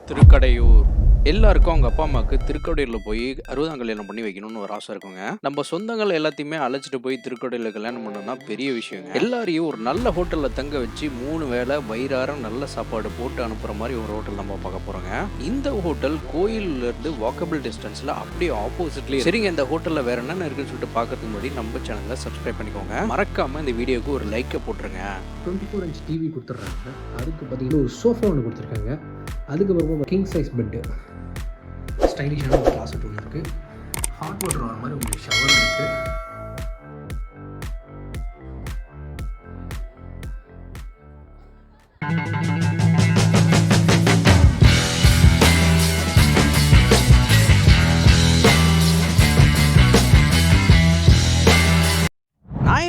திருக்கடையூர் எல்லாருக்கும் அவங்க அப்பா அம்மாவுக்கு திருக்கடையூரில் போய் 60ஆம் கல்யாணம் பண்ணி வைக்கணும்னு ஒரு ஆசை இருக்குங்க. நம்ம சொந்தங்கள் எல்லாத்தையுமே அழைச்சிட்டு போய் திருக்கடையூரில் கல்யாணம் பண்ணோம்னா பெரிய விஷயங்க. எல்லாரையும் ஒரு நல்ல ஹோட்டலில் தங்க வச்சு 3 வேளை வயிறார நல்ல சாப்பாடு போட்டு அனுப்புற மாதிரி ஒரு ஹோட்டல் நம்ம பார்க்க போறோங்க. இந்த ஹோட்டல் கோயில்ல இருந்து வாக்கபிள் டிஸ்டன்ஸ்ல அப்படியே ஆப்போசிட்லேயே. சரிங்க, இந்த ஹோட்டலில் வேற என்னென்ன இருக்குன்னு சொல்லிட்டு பார்க்கறதுக்கு முன்னாடி நம்ம சேனலை சப்ஸ்கிரைப் பண்ணிக்கோங்க. மறக்காம இந்த வீடியோக்கு ஒரு லைக்கை போட்டுருங்க. 24 inch டிவி கொடுத்துட்றாங்க. அதுக்கு பார்த்தீங்கன்னா ஒரு சோஃபா ஒன்று கொடுத்துருக்காங்க. அதுக்கப்புறமா கிங் சைஸ் பெட்டு, ஸ்டைலிஷான ஒரு கிளாஸ் ஒன்று இருக்குது. ஹாட் வாட்டர் வர மாதிரி உங்களுக்கு ஷவர் இருக்குது.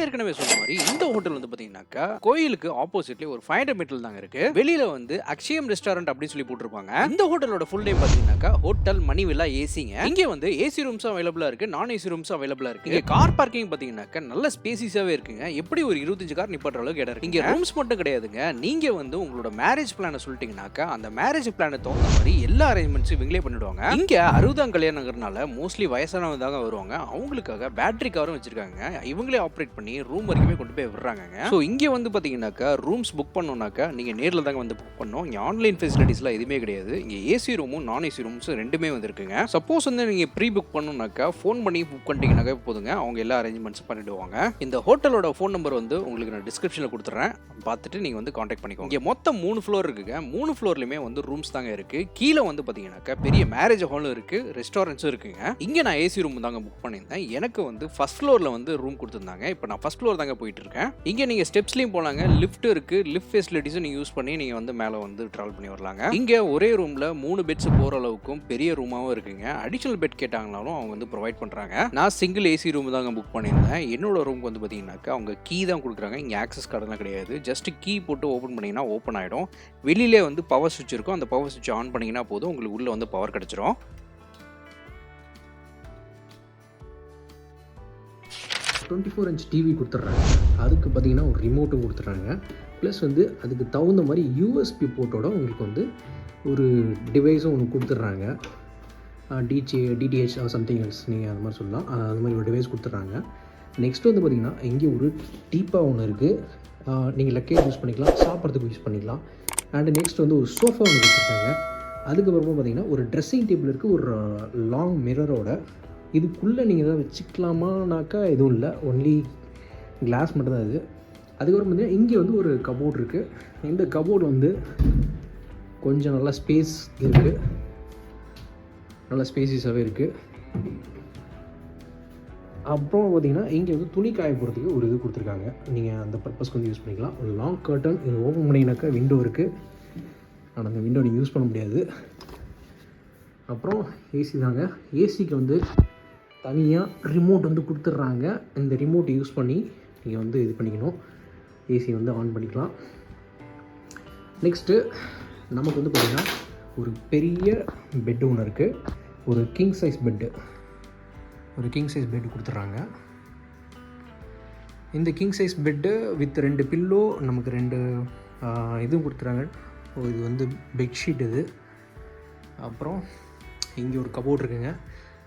ஏற்கனவே சொன்ன மாதிரி இந்த ஹோட்டல் வந்து பாத்தீங்கன்னாக்கா கோயிலுக்கு ஆப்போசிட்ல ஒரு 500 மீட்டர் தாங்க இருக்கு. வெளியில வந்து அக்ஷயம் ரெஸ்டாரண்ட் அப்படின்னு சொல்லி போட்டிருப்பாங்க. இந்த ஹோட்டலோட ஃபுல் நேம் பாத்தீங்கன்னாக்கா ஹோட்டல் மணிவில்லா ஏசிங்க. இங்க வந்து ஏசி ரூம்ஸ் அவைலபிளா இருக்கு, நான் ஏசி ரூம்ஸ் அவைலபிளா இருக்கு. இங்க கார் பார்க்கிங் பாத்தீங்கன்னாக்கா நல்ல ஸ்பேசியஸாவே இருக்குங்க. எப்படி ஒரு 25 கார் நிப்பாட்டுற அளவுக்கு இடம் இருக்கு. இங்க ரூம்ஸ் மட்டும் கிடையாதுங்க. நீங்க வந்து உங்களோட மேரேஜ் பிளான சொல்லிட்டீங்கன்னாக்கா அந்த மேரேஜ் பிளான தகுந்த மாதிரி எல்லா அரேஞ்ச்மெண்ட்ஸும் இவங்களே பண்ணிடுவாங்க. இங்க 60ஆம் கல்யாணங்கிறதுனால மோஸ்ட்லி வயசானவங்க தாங்க வருவாங்க. அவங்களுக்காக பேட்டரி காரும் வச்சிருக்காங்க. இவங்களே ஆப்ரேட் பண்ணி ரூம் வரைக்குமே கொண்டு போய் விடுறாங்க. ஸோ இங்கே வந்து பார்த்தீங்கன்னாக்கா ரூம்ஸ் புக் பண்ணோம்னாக்கா நீங்கள் நேரில் தாங்க வந்து புக் பண்ணணும். இங்கே ஆன்லைன் ஃபெசிலிட்டிஸ்லாம் எதுவுமே கிடையாது. இங்கே ஏசி ரூமும் நான் ஏசி ரூம்ஸ் ரெண்டுமே வந்துருக்குங்க. சப்போஸ் வந்து நீங்கள் ப்ரீ புக் பண்ணணும்னாக்கா ஃபோன் பண்ணி புக் பண்ணிட்டீங்கன்னாக்கா போதுங்க, அவங்க எல்லா அரேஞ்ச்மெண்ட்ஸும் பண்ணிடுவாங்க. இந்த ஹோட்டலோட ஃபோன் நம்பர் வந்து உங்களுக்கு நான் டிஸ்கிரிப்ஷனில் கொடுத்துட்றேன், பார்த்துட்டு நீங்கள் வந்து காண்டாக்ட் பண்ணிக்கோங்க. இங்கே மொத்தம் 3 ஃப்ளோர் இருக்குங்க. 3 ஃப்ளோர்லையுமே வந்து ரூம்ஸ் தாங்க இருக்கு. கீழே வந்து பார்த்தீங்கன்னாக்கா பெரிய மேரேஜ் ஹாலும் இருக்கு, ரெஸ்டாரண்ட்ஸும் இருக்குங்க. இங்கே நான் ஏசி ரூம் தாங்க புக் பண்ணியிருந்தேன். எனக்கு வந்து ஃபர்ஸ்ட் ஃப்ளோரில் வந்து ரூம் கொடுத்துருந்தாங்க. இப்போ நான் ஃபர்ஸ்ட் ஃப்ளோர் தாங்க போயிட்டு இருக்கேன். இங்க நீங்க ஸ்டெப்ஸ்லயும் போலாங்க, லிஃப்ட் இருக்கு, லிஃப்ட் ஃபெசிலிட்டிஸும் நீங்க யூஸ் பண்ணி நீங்க வந்து மேல வந்து டிராவல் பண்ணி வரலாங்க. இங்க ஒரே ரூம்ல 3 பெட்ஸ் போற அளவுக்கும் பெரிய ரூமாவும் இருக்குங்க. அடிஷனல் பெட் கேட்டாங்கனாலும் அவங்க வந்து ப்ரொவைட் பண்றாங்க. நான் சிங்கிள் ஏசி ரூம் தாங்க புக் பண்ணியிருந்தேன். என்னோட ரூமுக்கு வந்து பாத்தீங்கன்னாக்கா அவங்க கீ தான் கொடுக்குறாங்க. இங்க ஆக்சஸ் கார்டெல்லாம் கிடையாது. ஜஸ்ட் கீ போட்டு ஓப்பன் பண்ணீங்கன்னா ஓப்பன் ஆயிடும். வெளியிலே வந்து பவர் சுவிட்ச் இருக்கும். அந்த பவர் சுவிட்ச் ஆன் பண்ணீங்கன்னா போதும், உங்களுக்கு உள்ள வந்து பவர் கிடைச்சிரும். 24 inch டிவி கொடுத்துட்றாங்க. அதுக்கு பார்த்தீங்கன்னா ஒரு ரிமோட்டும் கொடுத்துட்றாங்க. ப்ளஸ் வந்து அதுக்கு தகுந்த மாதிரி யூஎஸ்பி போர்ட்டோட உங்களுக்கு வந்து ஒரு டிவைஸும் ஒன்று கொடுத்துட்றாங்க. டிடிஹெச் சம்திங் எல்ஸ் நீங்கள் அந்த மாதிரி சொல்லலாம். அந்த மாதிரி ஒரு டிவைஸ் கொடுத்துட்றாங்க. நெக்ஸ்ட் வந்து பார்த்திங்கன்னா இங்கே ஒரு டீப்பா ஒன்று இருக்குது. நீங்கள் லக்கேஜ் யூஸ் பண்ணிக்கலாம், சாப்பிட்றதுக்கு யூஸ் பண்ணிக்கலாம். அண்டு நெக்ஸ்ட் வந்து ஒரு சோஃபா ஒன்று கொடுத்துருக்காங்க. அதுக்கப்புறமா பார்த்திங்கன்னா ஒரு ட்ரெஸ்ஸிங் டேபிள் இருக்குது, ஒரு லாங் மிரரோட. இதுக்குள்ளே நீங்கள் எதாவது வச்சுக்கலாமானாக்கா எதுவும் இல்லை, ஒன்லி கிளாஸ் மட்டும்தான் இது. அதுக்கப்புறம் பார்த்தீங்கன்னா இங்கே வந்து ஒரு கபோர்ட் இருக்குது. இந்த கபோர்டு வந்து கொஞ்சம் நல்லா ஸ்பேஸ் இருக்குது, நல்லா ஸ்பேசியஸாகவே இருக்குது. அப்புறம் பார்த்திங்கன்னா இங்கே வந்து துணி காய போகிறதுக்கு ஒரு இது கொடுத்துருக்காங்க. நீங்கள் அந்த பர்பஸ்க்கு வந்து யூஸ் பண்ணிக்கலாம். ஒரு லாங் கர்டன் இது ஓப்பன் பண்ணிங்கனாக்கா விண்டோ இருக்குது. ஆனால் அந்த விண்டோ நீங்கள் யூஸ் பண்ண முடியாது. அப்புறம் ஏசி தாங்க. ஏசிக்கு வந்து தனியாக ரிமோட் வந்து கொடுத்துட்றாங்க. இந்த ரிமோட் யூஸ் பண்ணி நீங்கள் வந்து இது பண்ணிக்கணும், ஏசி வந்து ஆன் பண்ணிக்கலாம். நெக்ஸ்ட்டு நமக்கு வந்து பார்த்திங்கன்னா ஒரு பெரிய பெட்டு ஒன்று இருக்குது. ஒரு கிங் சைஸ் பெட்டு கொடுத்துட்றாங்க. இந்த king size bed with 2 pillow, நமக்கு 2 இதுவும் கொடுத்துறாங்க. இது வந்து பெட்ஷீட் இது. அப்புறம் இங்கே ஒரு கபோர்ட் இருக்குங்க.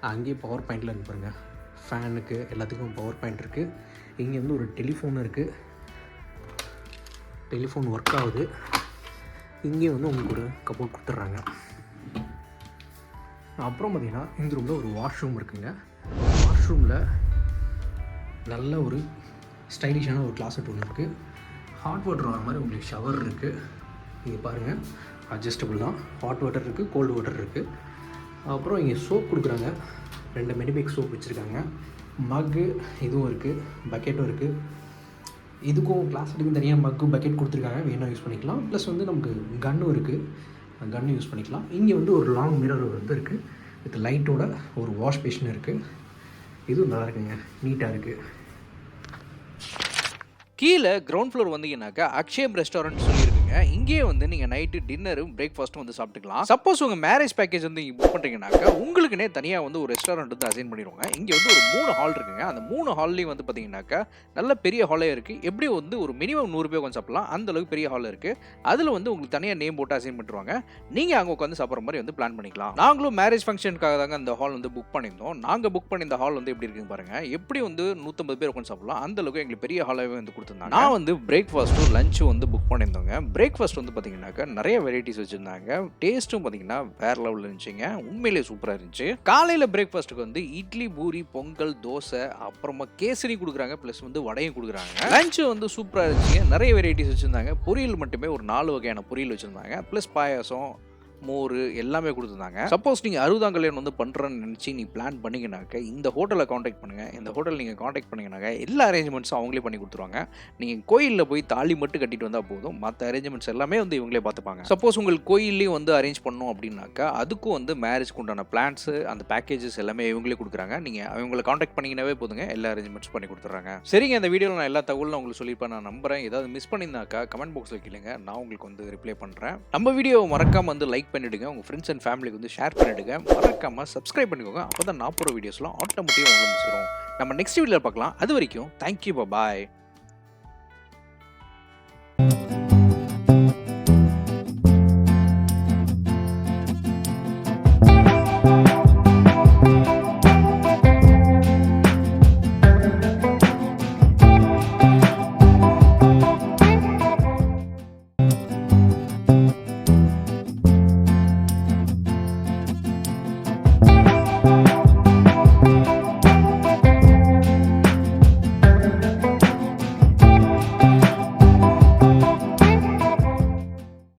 அங்கேயே பவர் பாயிண்டில் அனுப்புறங்க. ஃபேனுக்கு எல்லாத்துக்கும் பவர் பாயிண்ட் இருக்குது. இங்கே வந்து ஒரு டெலிஃபோன் இருக்குது, டெலிஃபோன் ஒர்க் ஆகுது. இங்கே வந்து உங்களுக்கு ஒரு கபோர்ட் கொடுத்துட்றாங்க. அப்புறம் பார்த்திங்கன்னா இந்த ரூமில் ஒரு வாஷ்ரூம் இருக்குங்க. வாஷ்ரூமில் நல்ல ஒரு ஸ்டைலிஷான ஒரு கிளாஸட் ஒன்று இருக்குது. ஹாட் வாட்டர் வர மாதிரி உங்களுக்கு ஷவர் இருக்குது. இங்கே பாருங்கள், அட்ஜஸ்டபிள் தான். ஹாட் வாட்டர் இருக்குது, கோல்டு வாட்டர் இருக்குது. அப்புறம் இங்கே சோப் கொடுக்குறாங்க. 2 மெடிமிக் சோப் வச்சுருக்காங்க. மக்கு இதுவும் இருக்குது, பக்கெட்டும் இருக்குது. இதுக்கும் கிளாஸுக்கும் தனியாக மக்கு பக்கெட் கொடுத்துருக்காங்க, வேணால் யூஸ் பண்ணிக்கலாம். ப்ளஸ் வந்து நமக்கு கன்னும் இருக்குது, கன்னும் யூஸ் பண்ணிக்கலாம். இங்கே வந்து ஒரு லாங் மிரர் வந்து இருக்குது வித் லைட்டோட. ஒரு வாஷ் பேஷன் இருக்குது. இதுவும் நல்லா இருக்குங்க, நீட்டாக இருக்குது. கீழே கிரவுண்ட் ஃப்ளோர் வந்தீங்கன்னாக்கா அக்ஷயம் ரெஸ்டாரண்ட் சொல்லியிருக்குங்க. இருக்குங்க. இங்கேயே வந்து நீங்க நைட்டு டின்னரும் பிரேக்ஃபாஸ்ட்டும் வந்து சாப்பிட்டுக்கலாம். சப்போஸ் உங்க மேரேஜ் பேக்கேஜ் வந்து நீங்க புக் பண்றீங்கன்னாக்கா உங்களுக்குனே தனியா வந்து ஒரு ரெஸ்டாரண்ட் வந்து அசைன் பண்ணிடுவாங்க. இங்க வந்து ஒரு 3 ஹால் இருக்குங்க. அந்த 3 ஹால்லயும் வந்து பாத்தீங்கன்னாக்கா நல்ல பெரிய ஹாலே இருக்கு. எப்படி வந்து ஒரு மினிமம் 100 பேர் உட்கார்ந்து சாப்பிடலாம். அந்த அளவுக்கு பெரிய ஹால் இருக்கு. அதுல வந்து உங்களுக்கு தனியா நேம் போட்டு அசைன் பண்ணிடுவாங்க. நீங்க அங்க உட்கார்ந்து சாப்பிடுற மாதிரி வந்து பிளான் பண்ணிக்கலாம். நாங்களும் மேரேஜ் ஃபங்க்ஷனுக்காக தாங்க அந்த ஹால் வந்து புக் பண்ணியிருந்தோம். நாங்க புக் பண்ணி இந்த ஹால் வந்து எப்படி இருக்குன்னு பாருங்க. எப்படி வந்து 150 பேர் உட்கார்ந்து சாப்பிடலாம். அந்த அளவுக்கு எங்களுக்கு பெரிய ஹாலாவே வந்து கொடுத்திருந்தாங்க. நான் வந்து பிரேக்ஃபாஸ்ட்டும் லஞ்சும் வந்து புக் பண்ணியிருந்தோங்க. பிரேக்ஃபாஸ்ட் வந்து பாத்தீங்கன்னாக்கா நிறைய வெரைட்டிஸ் வச்சிருந்தாங்க. டேஸ்ட்டும் பாத்தீங்கன்னா வேற லெவல்ல இருந்துச்சுங்க. உண்மையிலேயே சூப்பரா இருந்துச்சு. காலையில பிரேக்ஃபாஸ்ட்டுக்கு வந்து இட்லி, பூரி, பொங்கல், தோசை, அப்புறமா கேசரி கொடுக்குறாங்க. பிளஸ் வந்து வடையும் கொடுக்குறாங்க. லஞ்ச் வந்து சூப்பரா இருந்துச்சுங்க. நிறைய வெரைட்டிஸ் வச்சிருந்தாங்க. பொரியல் மட்டுமே ஒரு 4 வகையான பொரியல் வச்சிருந்தாங்க. பிளஸ் பாயாசம், மோர் எல்லாமே கொடுத்துருந்தாங்க. சப்போஸ் நீங்க 60ஆம் கல்யாணம் வந்து பண்றேன்னு நினைச்சு நீ பிளான் பண்ணீங்கன்னாக்க இந்த ஹோட்டலை காண்டாக்ட் பண்ணுங்க. இந்த ஹோட்டல் நீங்க காண்டாக்ட் பண்ணீங்கன்னாக்க எல்லா அரேஞ்ச்மெண்ட்ஸும் அவங்களே பண்ணி கொடுத்துருவாங்க. நீங்க கோயிலில் போய் தாலி மட்டும் கட்டிட்டு வந்தா போதும். மற்ற அரேஞ்ச்மெண்ட்ஸ் எல்லாமே வந்து இவங்களே பார்த்துப்பாங்க. சப்போஸ் உங்களுக்கு கோயிலையும் வந்து அரேஞ்ச் பண்ணணும் அப்படின்னாக்கா அதுக்கும் வந்து மேரேஜ்க்கு உண்டான பிளான்ஸ் அந்த பேக்கேஜஸ் எல்லாமே இவங்களே கொடுக்குறாங்க. நீங்க அவங்களை காண்டாக்ட் பண்ணீங்கன்னாவே போதுங்க, எல்லா அரேஞ்ச்மெண்ட்ஸ் பண்ணி கொடுத்துறாங்க. சரிங்க, இந்த வீடியோவில் நான் எல்லா தகவலும் உங்களுக்கு சொல்லியிருப்பேன் நான் நம்புறேன். ஏதாவது மிஸ் பண்ணியிருந்தாக்கா கமெண்ட் பாக்ஸில் கேளுங்க, நான் உங்களுக்கு வந்து ரிப்ளை பண்றேன். நம்ம வீடியோ மறக்காம வந்து லைக் பண்ணிடுங்க, உங்க ஃப்ரெண்ட்ஸ் அண்ட் ஃபேமிலிக்கு வந்து ஷேர் பண்ணிடுங்க, மறக்காம சப்ஸ்கிரைப் பண்ணிக்கோங்க. அப்பதான் நான் போகிற வீடியோஸ்லாம் ஆட்டோமேட்டிக்காக உங்களுக்கு சேரும். நம்ம நெக்ஸ்ட் வீடியோவில் பார்க்கலாம். அது வரைக்கும் தேங்க்யூ, பாய்.